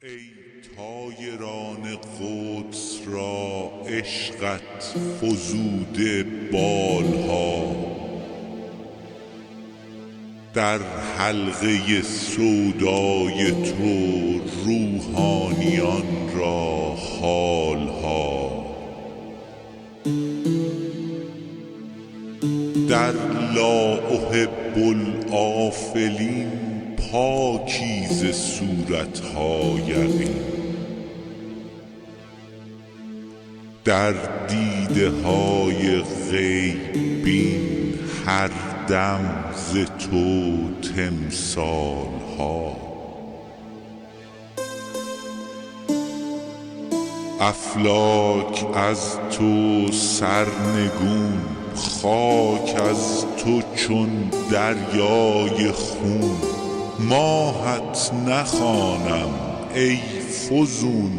ای طایران قدس را عشقت فزوده بالها، در حلقه سودای تو روحانیان را حالها. در لا احب الآفلین پاکیزه صورتها یقین، در دیده های غیب بین هر دم ز تو تمثالها. افلاک از تو سرنگون، خاک از تو چون دریای خون. ماهت نخوانم ای فزون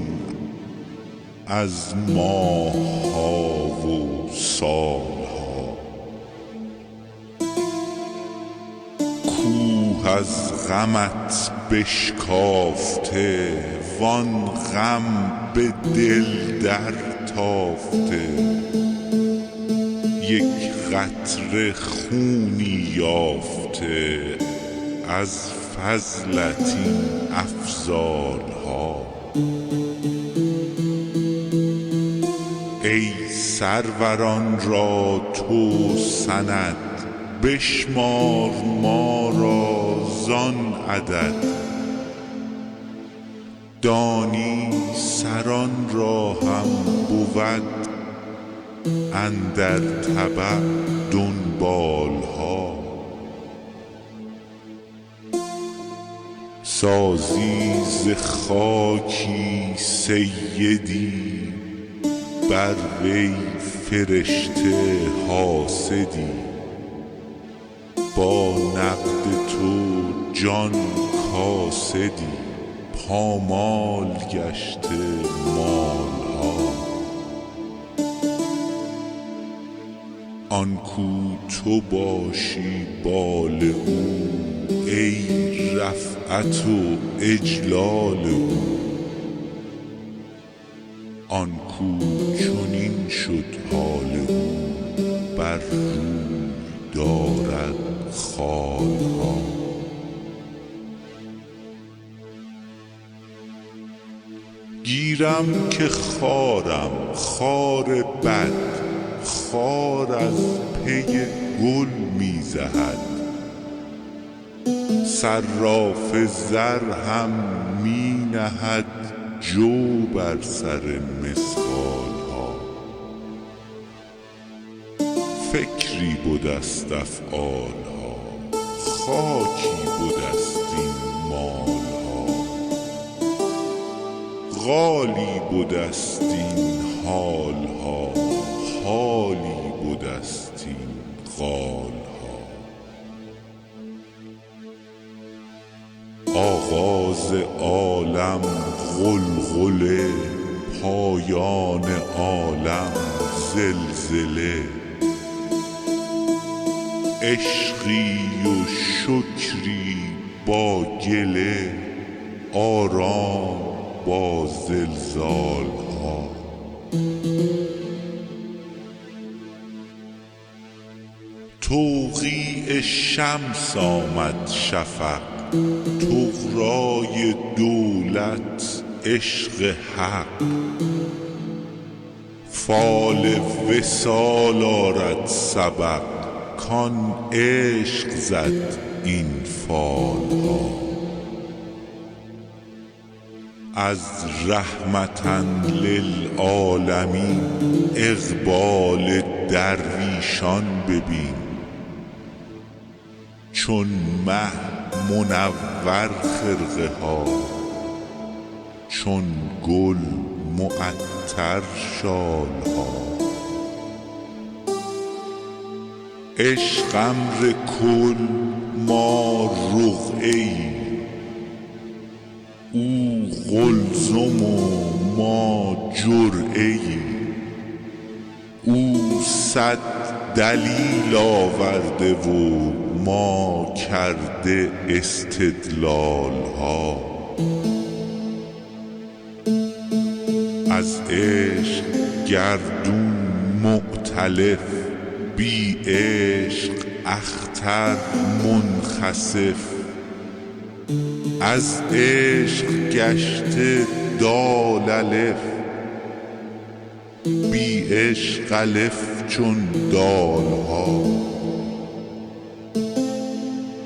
از ماهها و سالها. کوه از غمت بشکافته، وان غم به دل در تافته. یک قطره خونی یافته از فضلت این افضالها. ای سروران را تو سند، بشمار ما را زان عدد. دانی سران را هم بود اندر تبع دنبالها. سازی ز خاکی سیدی، بر وی فرشته حاسدی. با نقد تو جان کاسدی، پامال گشته مالها. آن کو تو باشی بال او، ای رفعت و اجلال او. آن کو چنین شد حال او، بر روی دارد خالها. گیرم که خارم خار بد، خار از پی گل می زهد. صراف زر هم می نهد جو بر سر مثقالها. فکری بدست افعالها، خاکی بدست این مالها. غالی بدست این حالها، حالی بدست این غالها. آغاز عالم غلغله، پایان عالم زلزله. عشقی و شکری با گله، آرام با زلزالها. توقیع شمس آمد شفق، طغرای دولت عشق حق. فال وصال آرد سبق، کان عشق زد این فالها. از رحمة للعالمین اقبال درویشان ببین. چون مه منور خرقه ها، چون گل معطر شالها. عشق امر کل ما رقعه ای، او قلزم و ما جرعه ای. او صد دلیل آورده و ما کرده استدلالها. از عشق گردون مؤتلف، بی عشق اختر منخسف. از عشق گشته دال الف، بی عشق الف چون دالها.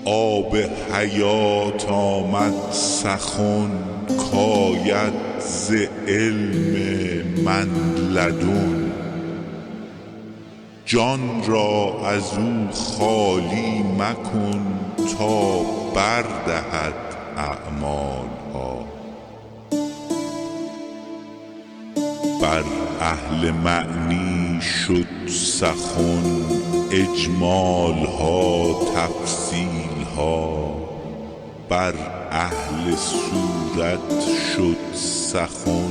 آب حیات آمد سخن، کاید ز علم من لدن. جان را از او خالی مکن، تا بردهد اعمالها. بر اهل معنی شد سخن، اجمالها تفصیلها. بر اهل صورت شد سخن،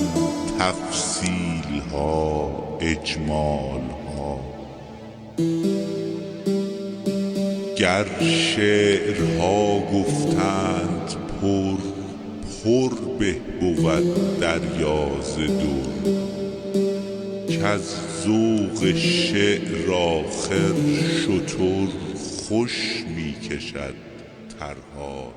تفصیلها اجمالها. گر شعرها گفتند پر، پر به بود دریا ز در. کز ذوق شعر آخر شتر، خوش می کشد ترحالها.